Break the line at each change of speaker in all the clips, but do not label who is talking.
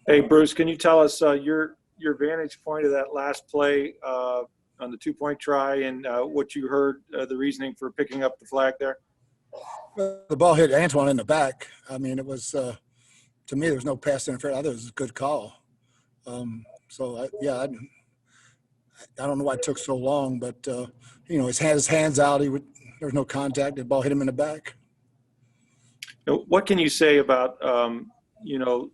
Hey, Bruce, can you tell us your vantage point of that last play on the 2-point try and what you heard, the reasoning for picking up the flag there?
The ball hit Antoine in the back. I mean, it was to me there was no pass interference. I thought it was a good call. I don't know why it took so long, but his hands out. There was no contact. The ball hit him in the back.
What can you say about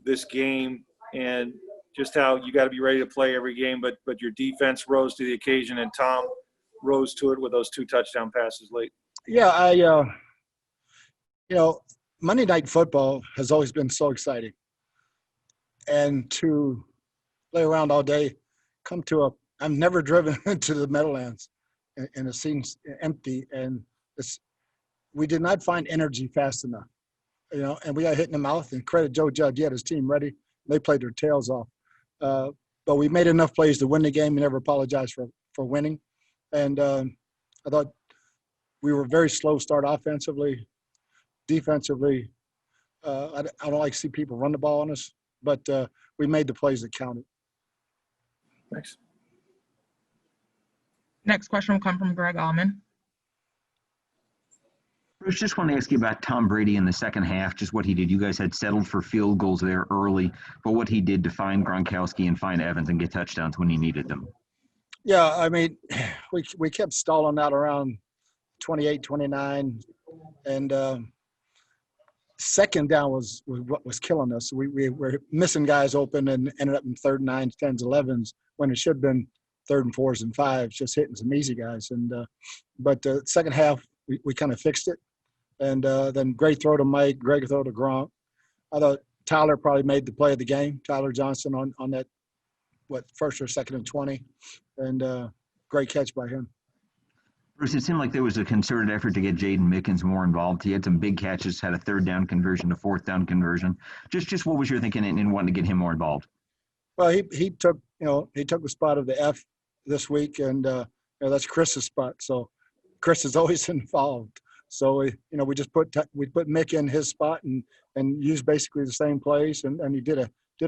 this game and just how you got to be ready to play every game, but your defense rose to the occasion and Tom rose to it with those 2 touchdown passes late?
Yeah, Monday Night Football has always been so exciting, and to play around all day, I've never driven into the Meadowlands, and it seems empty, and we did not find energy fast enough, and we got hit in the mouth. And credit Joe Judge, he had his team ready. They played their tails off, but we made enough plays to win the game. We never apologized for winning, and I thought we were very slow start offensively. Defensively, I don't like to see people run the ball on us, but we made the plays that counted.
Thanks.
Next question will come from Greg Allman.
Bruce, just want to ask you about Tom Brady in the second half, just what he did. You guys had settled for field goals there early, but what he did to find Gronkowski and find Evans and get touchdowns when he needed them.
Yeah, I mean, we kept stalling out around 28, 29, and second down was what was killing us. We were missing guys open and ended up in 3rd and 9s, 10s, 11s when it should have been 3rd and 4s and 5s, just hitting some easy guys. And but the second half we kind of fixed it, and then great throw to Mike, great throw to Gronk. I thought Tyler probably made the play of the game. Tyler Johnson on that first or 2nd and 20, and great catch by him.
Bruce, it seemed like there was a concerted effort to get Jaden Mickens more involved. He had some big catches, had a 3rd down conversion, a 4th down conversion. Just what was your thinking in wanting to get him more involved?
Well, he took the spot of the F this week, and that's Chris's spot. So Chris is always involved. So we just put Mick in his spot and used basically the same plays, and he did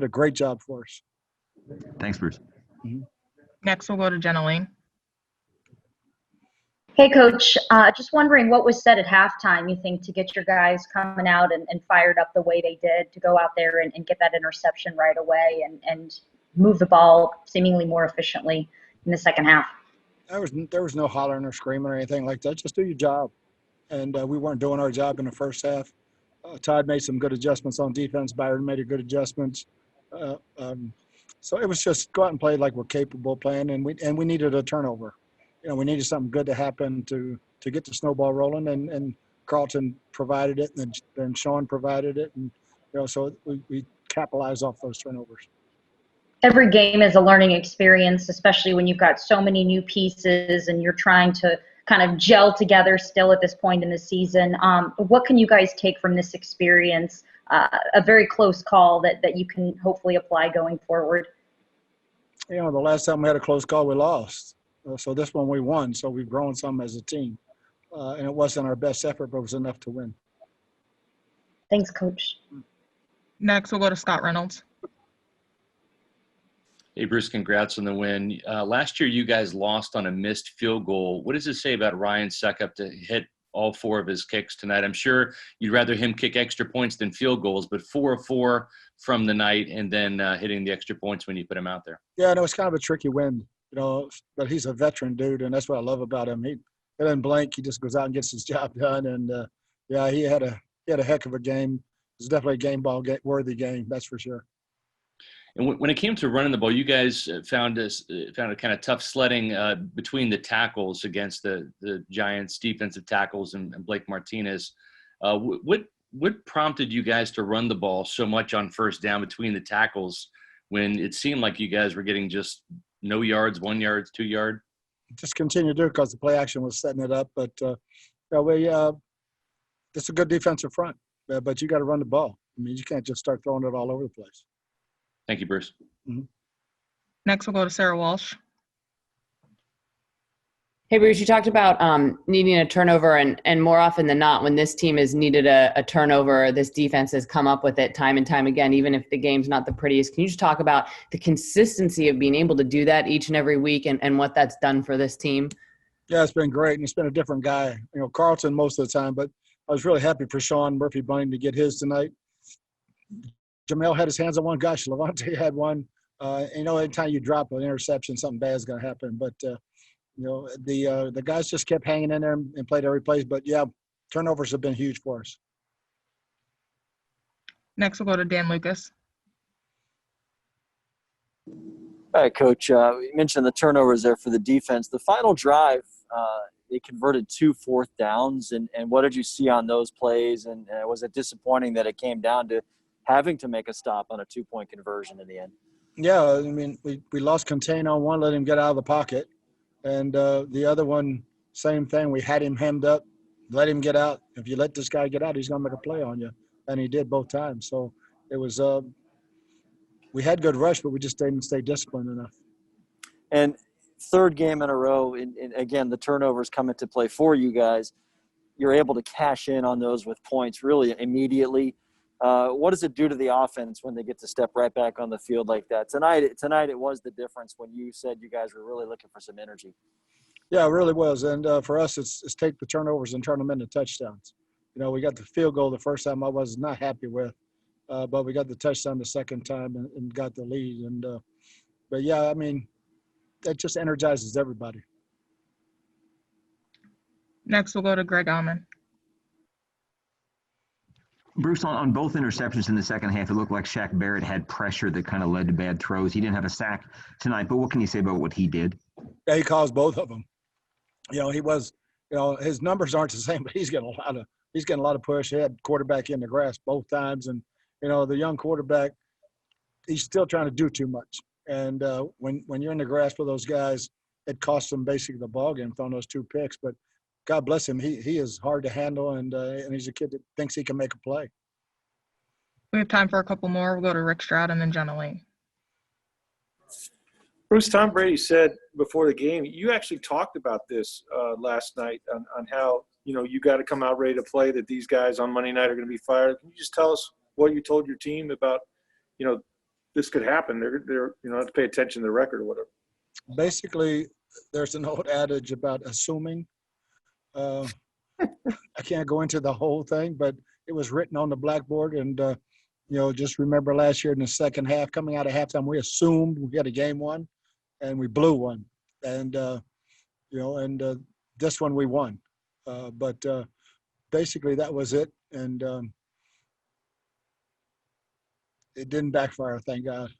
a great job for us.
Thanks, Bruce.
Mm-hmm.
Next, we'll go to Jenna Lane.
Hey, Coach, just wondering what was said at halftime, you think, to get your guys coming out and fired up the way they did, to go out there and get that interception right away and move the ball seemingly more efficiently in the second half?
There was no hollering or screaming or anything like that. Just do your job. And we weren't doing our job in the first half. Todd made some good adjustments on defense. Byron made a good adjustments. So it was just go out and play like we're capable of playing, and we needed a turnover. We needed something good to happen to get the snowball rolling, and Carlton provided it, and then Sean provided it, and so we capitalized off those turnovers.
Every game is a learning experience, especially when you've got so many new pieces and you're trying to kind of gel together still at this point in the season. What can you guys take from this experience? A very close call that you can hopefully apply going forward.
The last time we had a close call, we lost. So this one we won. So we've grown some as a team. And it wasn't our best effort, but it was enough to win.
Thanks, Coach.
Next, we'll go to Scott Reynolds.
Hey, Bruce, congrats on the win. Last year, you guys lost on a missed field goal. What does it say about Ryan Succop to hit all 4 of his kicks tonight? I'm sure you'd rather him kick extra points than field goals, but 4 of 4 from the night and then hitting the extra points when you put him out there. Yeah,
no, it's kind of a tricky win, but he's a veteran dude, and that's what I love about him. He doesn't blink. He just goes out and gets his job done, and he had a heck of a game. It was definitely a game ball worthy game, that's for sure.
And when it came to running the ball, you guys found a kind of tough sledding between the tackles against the Giants' defensive tackles and Blake Martinez. What prompted you guys to run the ball so much on first down between the tackles when it seemed like you guys were getting just no yards, 1 yard, 2 yard?
Just continue to do it because the play action was setting it up. But it's a good defensive front, but you got to run the ball. I mean, you can't just start throwing it all over the place.
Thank you, Bruce.
Mm-hmm.
Next, we'll go to Sarah Walsh.
Hey, Bruce, you talked about needing a turnover, and more often than not, when this team has needed a turnover, this defense has come up with it time and time again, even if the game's not the prettiest. Can you just talk about the consistency of being able to do that each and every week and what that's done for this team?
Yeah, it's been great, and it's been a different guy. Carlton most of the time, but I was really happy for Sean Murphy-Bunting to get his tonight. Jamel had his hands on one. Gosh, Levante had one. Anytime you drop an interception, something bad is going to happen. But the guys just kept hanging in there and played every play. But yeah, turnovers have been huge for us.
Next, we'll go to Dan Lucas.
All right, Coach. You mentioned the turnovers there for the defense. The final drive, they converted 2 4th downs. And what did you see on those plays? And was it disappointing that it came down to having to make a stop on a 2-point conversion in the end?
Yeah, I mean, we lost contain on one, let him get out of the pocket. And the other one, same thing. We had him hemmed up, let him get out. If you let this guy get out, he's going to make a play on you. And he did both times. So it was we had good rush, but we just didn't stay disciplined enough.
And third game in a row, and again, the turnovers come into play for you guys. You're able to cash in on those with points really immediately. What does it do to the offense when they get to step right back on the field like that? Tonight it was the difference when you said you guys were really looking for some energy.
Yeah, it really was. And for us, it's take the turnovers and turn them into touchdowns. We got the field goal the first time I was not happy with, but we got the touchdown the second time and got the lead. And but yeah, I mean, that just energizes everybody.
Next, we'll go to Greg Allman.
Bruce, on both interceptions in the second half, it looked like Shaq Barrett had pressure that kind of led to bad throws. He didn't have a sack tonight, but what can you say about what he did?
Yeah, he caused both of them. He was, his numbers aren't the same, but he's getting a lot of push. He had quarterback in the grass both times, and the young quarterback, he's still trying to do too much. And when you're in the grasp of those guys, it costs them basically the ball game throwing those 2 picks. But God bless him, he is hard to handle, and he's a kid that thinks he can make a play.
We have time for a couple more. We'll go to Rick Stroud and then Jenna Lane.
Bruce, Tom Brady said before the game, you actually talked about this last night on how, you got to come out ready to play, that these guys on Monday night are going to be fired. Can you just tell us what you told your team about, this could happen? They're have to pay attention to the record or whatever.
Basically, there's an old adage about assuming. I can't go into the whole thing, but it was written on the blackboard. And, just remember last year in the second half, coming out of halftime, we assumed we had a game won, and we blew one. And, this one we won. But basically that was it. And it didn't backfire, thank God.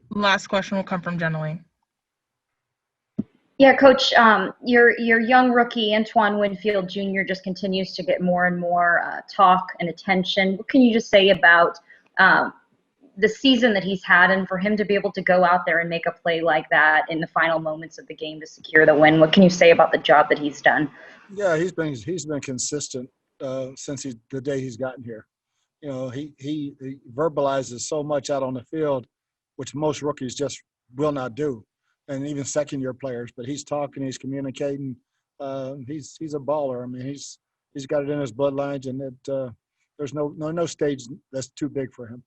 Last question will come from Jenna Lane.
Yeah, Coach, your young rookie, Antoine Winfield Jr., just continues to get more and more talk and attention. What can you just say about the season that he's had, and for him to be able to go out there and make a play like that in the final moments of the game to secure the win? What can you say about the job that he's done?
Yeah, he's been consistent since the day he's gotten here. He verbalizes so much out on the field, which most rookies just will not do. And even second-year players, but he's talking, he's communicating. He's a baller. I mean, he's got it in his bloodlines, and there's no stage that's too big for him.